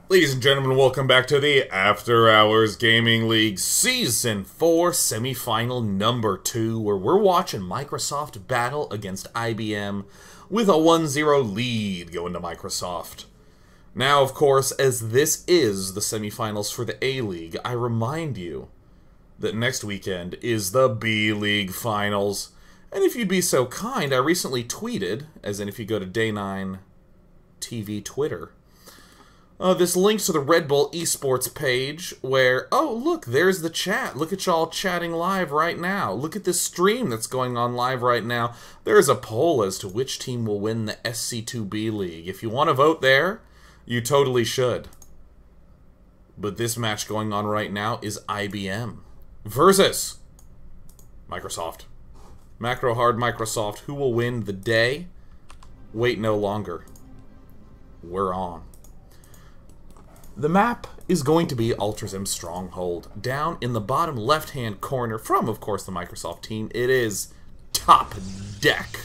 Ladies and gentlemen, welcome back to the After Hours Gaming League Season 4 Semifinal number 2, where we're watching Microsoft battle against IBM with a 1-0 lead going to Microsoft. Now, of course, as this is the semifinals for the A-League, I remind you that next weekend is the B-League Finals. And if you'd be so kind, I recently tweeted, as in if you go to Day 9 TV Twitter, this link to the Red Bull Esports page where, oh, look, there's the chat. Look at y'all chatting live right now. Look at this stream that's going on live right now. There's a poll as to which team will win the SC2 B League. If you want to vote there, you totally should. But this match going on right now is IBM versus Microsoft. Macro Hard Microsoft. Who will win the day? Wait no longer. We're on. The map is going to be Ultrazim Stronghold. Down in the bottom left-hand corner from, of course, the Microsoft team, it is Top Deck.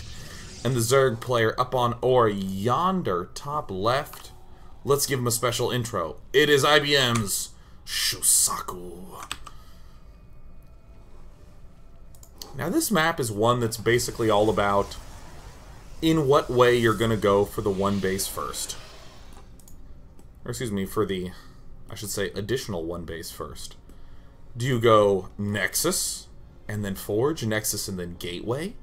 And the Zerg player up on or yonder top left. Let's give him a special intro. It is IBM's Shusaku. Now this map is one that's basically all about in what way you're going to go for the one base first. Or excuse me, for the, I should say, additional one base first. Do you go Nexus, and then Forge, Nexus, and then Gateway?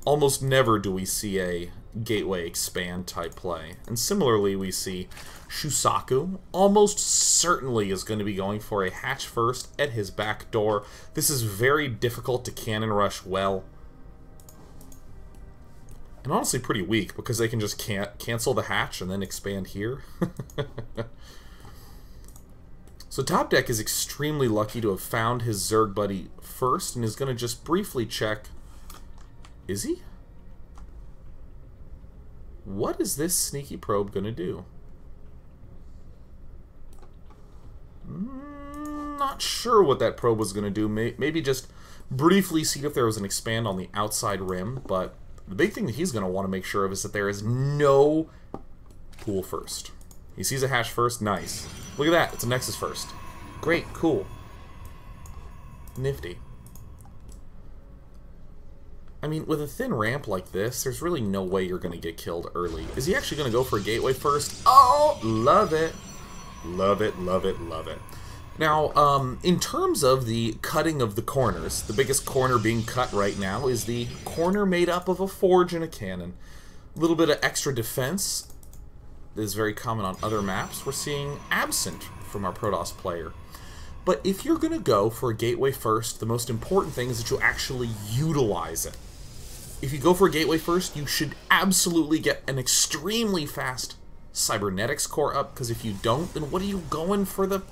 Almost never do we see a Gateway expand type play. And similarly, we see Shusaku almost certainly is going to be going for a hatch first at his back door. This is very difficult to cannon rush well. And honestly pretty weak, because they can just cancel the hatch and then expand here. So Top Deck is extremely lucky to have found his Zerg buddy first, and is going to just briefly check... Is he? What is this sneaky probe going to do? Not sure what that probe was going to do. Maybe just briefly see if there was an expand on the outside rim, but... The big thing that he's going to want to make sure of is that there is no pool first. He sees a hash first, nice. Look at that, it's a Nexus first. Great, cool. Nifty. I mean, with a thin ramp like this, there's really no way you're going to get killed early. Is he actually going to go for a gateway first? Oh, love it. Love it, love it, love it. Now, in terms of the cutting of the corners, the biggest corner being cut right now is the corner made up of a forge and a cannon. A little bit of extra defense is very common on other maps. We're seeing absent from our Protoss player. But if you're going to go for a gateway first, the most important thing is that you actually utilize it. If you go for a gateway first, you should absolutely get an extremely fast cybernetics core up, because if you don't, then what are you going for the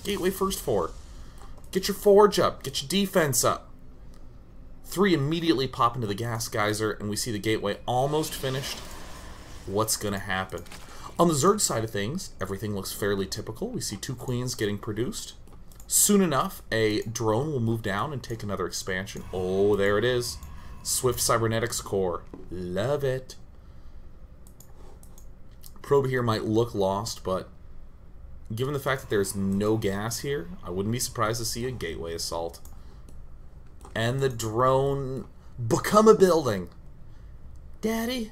gateway first for? Get your forge up, get your defense up. 3 immediately pop into the gas geyser, and we see the gateway almost finished. What's going to happen? On the Zerg side of things, everything looks fairly typical. We see 2 queens getting produced. Soon enough, a drone will move down and take another expansion. Oh, there it is. Swift cybernetics core. Love it. Probe here might look lost, but given the fact that there's no gas here, I wouldn't be surprised to see a gateway assault. And the drone become a building. Daddy,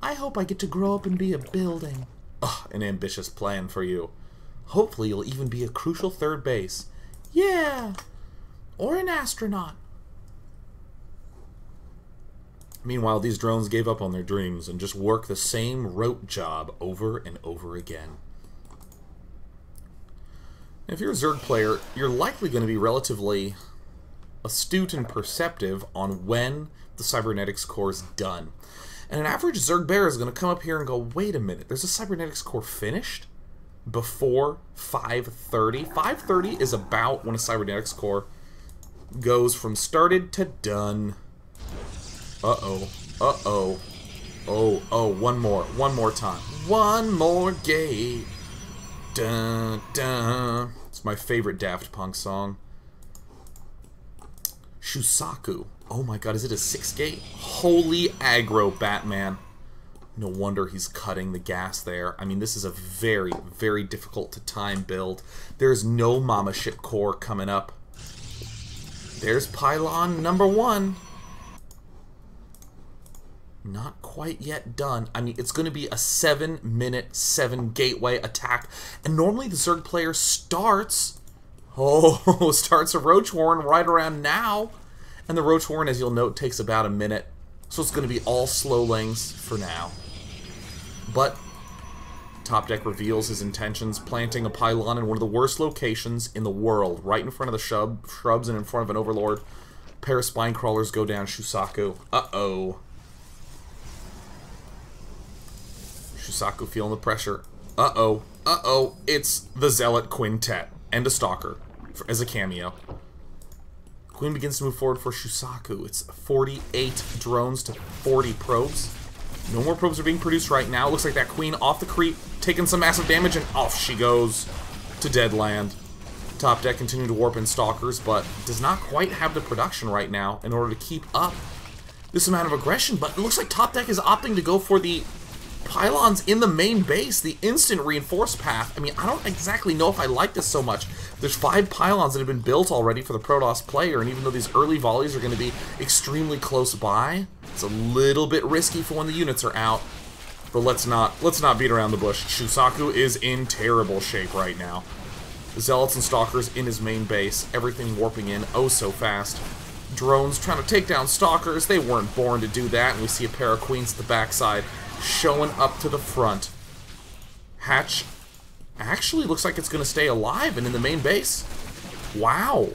I hope I get to grow up and be a building. Ugh, an ambitious plan for you. Hopefully you'll even be a crucial third base. Yeah, or an astronaut. Meanwhile, these drones gave up on their dreams and just work the same rote job over and over again. If you're a Zerg player, you're likely going to be relatively astute and perceptive on when the cybernetics core is done. And an average Zerg bear is going to come up here and go, wait a minute, there's a cybernetics core finished before 5:30? 5:30 is about when a cybernetics core goes from started to done. Uh-oh, uh-oh. Oh, one more time. One more gate. Dun, dun. It's my favorite Daft Punk song. Shusaku. Oh my god, is it a 6 gate? Holy aggro, Batman. No wonder he's cutting the gas there. I mean, this is a very, very difficult to time build. There's no mama shit core coming up. There's pylon number 1. Not quite yet done. I mean, it's going to be a 7-minute, 7 gateway attack. And normally the Zerg player starts a Roach Warren right around now. And the Roach Warren, as you'll note, takes about a minute. So it's going to be all slowlings for now. But Top Deck reveals his intentions, planting a pylon in one of the worst locations in the world, right in front of the shrubs and in front of an Overlord. A pair of spine crawlers go down Shusaku. Uh-oh. Shusaku feeling the pressure. Uh-oh. Uh-oh. It's the Zealot Quintet and a Stalker as a cameo. Queen begins to move forward for Shusaku. It's 48 drones to 40 probes. No more probes are being produced right now. It looks like that Queen off the creep, taking some massive damage, and off she goes to dead land. Top Deck continuing to warp in Stalkers, but does not quite have the production right now in order to keep up this amount of aggression. But it looks like Top Deck is opting to go for the pylons in the main base, the instant reinforced path. I mean, I don't exactly know if I like this so much. There's 5 pylons that have been built already for the Protoss player, and even though these early volleys are going to be extremely close by, it's a little bit risky for when the units are out. But let's not beat around the bush. Shusaku is in terrible shape right now. The Zealots and Stalkers in his main base, everything warping in oh so fast. Drones trying to take down Stalkers. They weren't born to do that, and we see a pair of Queens at the backside showing up to the front. Hatch actually looks like it's going to stay alive and in the main base. Wow.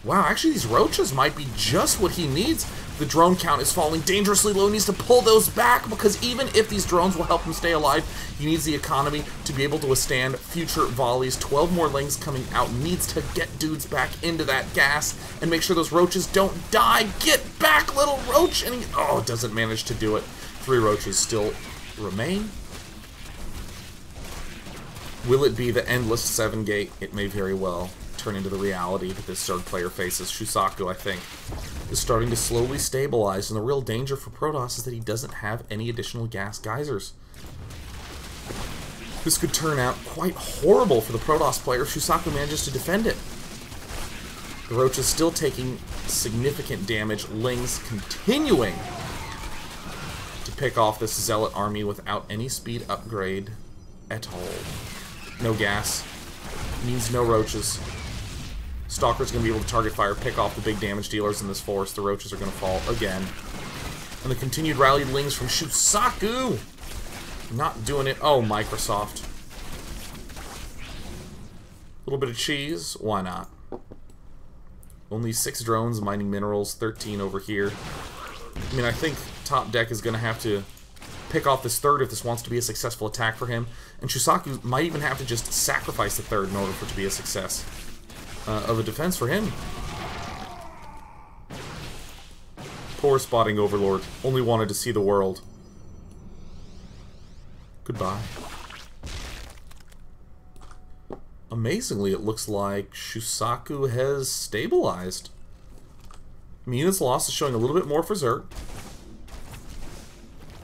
Wow, actually these roaches might be just what he needs. The drone count is falling dangerously low. He needs to pull those back because even if these drones will help him stay alive, he needs the economy to be able to withstand future volleys. 12 more lings coming out. Needs to get dudes back into that gas and make sure those roaches don't die. Get back, little roach! And he, doesn't manage to do it. 3 roaches still remain. Will it be the endless 7 gate? It may very well turn into the reality that this Zerg player faces. Shusaku, I think, is starting to slowly stabilize, and the real danger for Protoss is that he doesn't have any additional gas geysers. This could turn out quite horrible for the Protoss player if Shusaku manages to defend it. The Roach is still taking significant damage. Lings continuing to pick off this Zealot army without any speed upgrade at all. No gas. Means no roaches. Stalker's going to be able to target fire, pick off the big damage dealers in this force. The roaches are going to fall again. And the continued rallied lings from Shusaku. Not doing it. Oh, Microsoft. A little bit of cheese. Why not? Only 6 drones mining minerals, 13 over here. I mean, I think Top Deck is going to have to pick off this third if this wants to be a successful attack for him. And Shusaku might even have to just sacrifice the third in order for it to be a success of a defense for him. Poor spotting Overlord. Only wanted to see the world. Goodbye. Amazingly, it looks like Shusaku has stabilized. I mean, units lost is showing a little bit more for Zerg.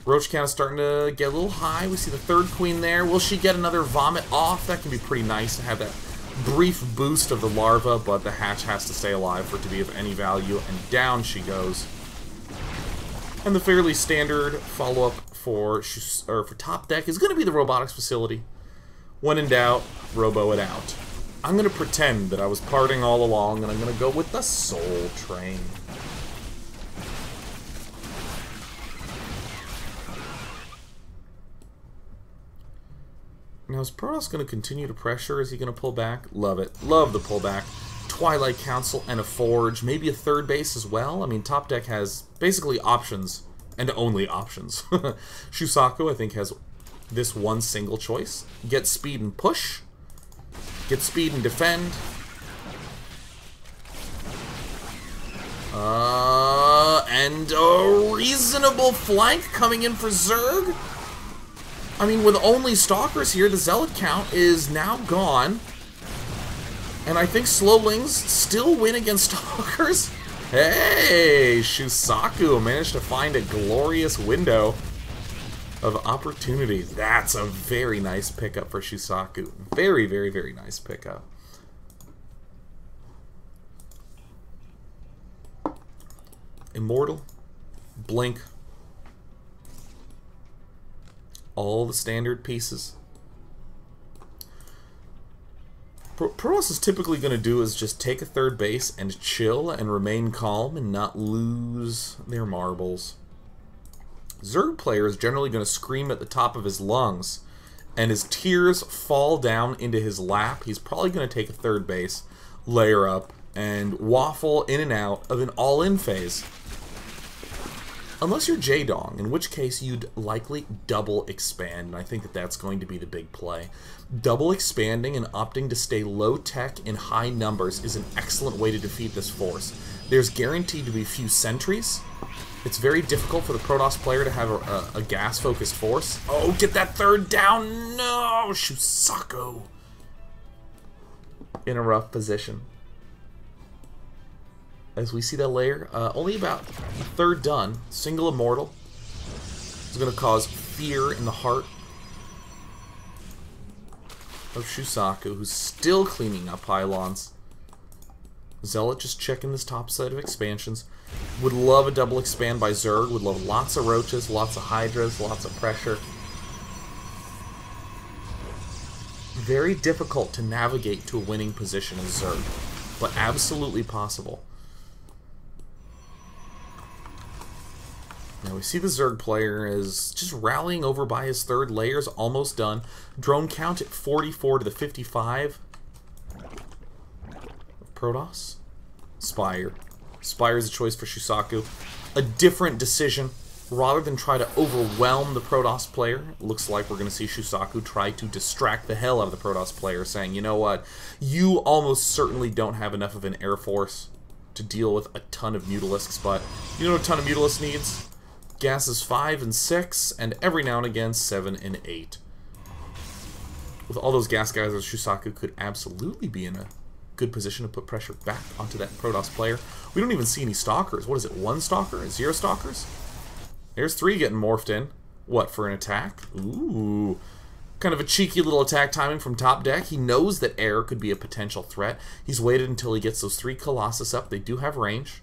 Roach count is starting to get a little high. We see the third queen there. Will she get another vomit off? That can be pretty nice to have that brief boost of the larva, but the hatch has to stay alive for it to be of any value, and down she goes. And the fairly standard follow-up for Top Deck is going to be the robotics facility. When in doubt, robo it out. I'm going to pretend that I was parting all along, and I'm going to go with the Soul Train. Now, is Protoss going to continue to pressure? Is he going to pull back? Love it. Love the pullback. Twilight Council and a Forge. Maybe a third base as well. I mean, Top Deck has basically options, and only options. Shusaku, I think, has this one single choice. Get speed and push. Get speed and defend. And a reasonable flank coming in for Zerg. I mean, with only Stalkers here, the Zealot count is now gone. And I think Slowlings still win against Stalkers. Hey, Shusaku managed to find a glorious window of opportunity. That's a very nice pickup for Shusaku. Very, very, very nice pickup. Immortal, Blink, all the standard pieces. Protoss is typically going to do is just take a third base and chill and remain calm and not lose their marbles. Zerg player is generally going to scream at the top of his lungs, and his tears fall down into his lap. He's probably going to take a third base, layer up, and waffle in and out of an all-in phase. Unless you're J-Dong, in which case you'd likely double expand, and I think that that's going to be the big play. Double expanding and opting to stay low-tech in high numbers is an excellent way to defeat this force. There's guaranteed to be few sentries. It's very difficult for the Protoss player to have a gas-focused force. Oh, get that third down! No! Shusaku! In a rough position. As we see that layer, only about a third done. Single Immortal. It's going to cause fear in the heart of Shusaku, who's still cleaning up pylons. Zealot just checking this top set of expansions. Would love a double expand by Zerg. Would love lots of roaches, lots of hydras, lots of pressure. Very difficult to navigate to a winning position in Zerg, but absolutely possible. Now we see the Zerg player is just rallying over by his third layers, almost done. Drone count at 44 to the 55. Protoss. Spire. Spire is a choice for Shusaku. A different decision. Rather than try to overwhelm the Protoss player, it looks like we're going to see Shusaku try to distract the hell out of the Protoss player, saying, you know what, you almost certainly don't have enough of an air force to deal with a ton of Mutalisks, but you know what a ton of Mutalisks needs? Gases 5 and 6, and every now and again 7 and 8. With all those gas guys, Shusaku could absolutely be in a good position to put pressure back onto that Protoss player. We don't even see any Stalkers. What is it, 1 Stalker? 0 Stalkers? There's 3 getting morphed in. What, for an attack? Ooh. Kind of a cheeky little attack timing from top deck. He knows that air could be a potential threat. He's waited until he gets those 3 Colossus up. They do have range.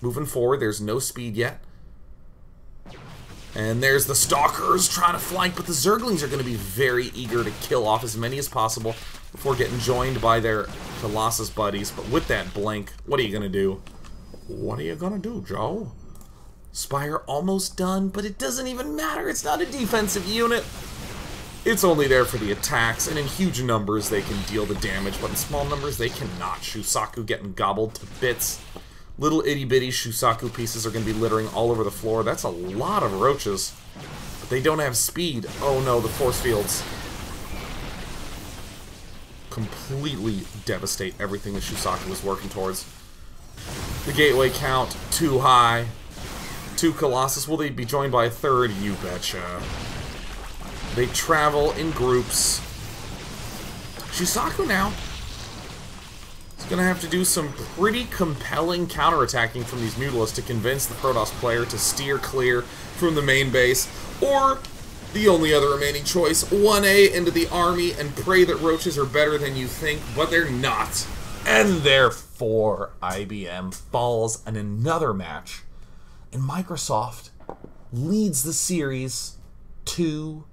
Moving forward, there's no speed yet. And there's the Stalkers trying to flank, but the Zerglings are going to be very eager to kill off as many as possible before getting joined by their Colossus buddies. But with that blink, what are you going to do? What are you going to do, Joe? Spire almost done, but it doesn't even matter. It's not a defensive unit. It's only there for the attacks, and in huge numbers they can deal the damage, but in small numbers they cannot. Shusaku getting gobbled to bits. Little itty-bitty Shusaku pieces are going to be littering all over the floor. That's a lot of roaches. But they don't have speed. Oh no, the force fields completely devastate everything that Shusaku was working towards. The gateway count, too high. 2 Colossus. Will they be joined by a 3rd? You betcha. They travel in groups. Shusaku now is going to have to do some pretty compelling counterattacking from these Mutalisks to convince the Protoss player to steer clear from the main base, or the only other remaining choice, 1A into the army and pray that roaches are better than you think, but they're not. And therefore, IBM falls in another match, and Microsoft leads the series 2-0.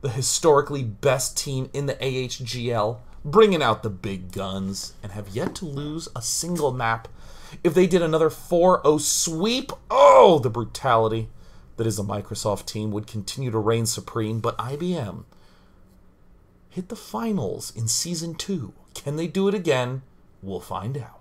The historically best team in the AHGL, bringing out the big guns, and have yet to lose a single map. If they did another 4-0 sweep, oh, the brutality that is a Microsoft team would continue to reign supreme, but IBM hit the finals in Season 2. Can they do it again? We'll find out.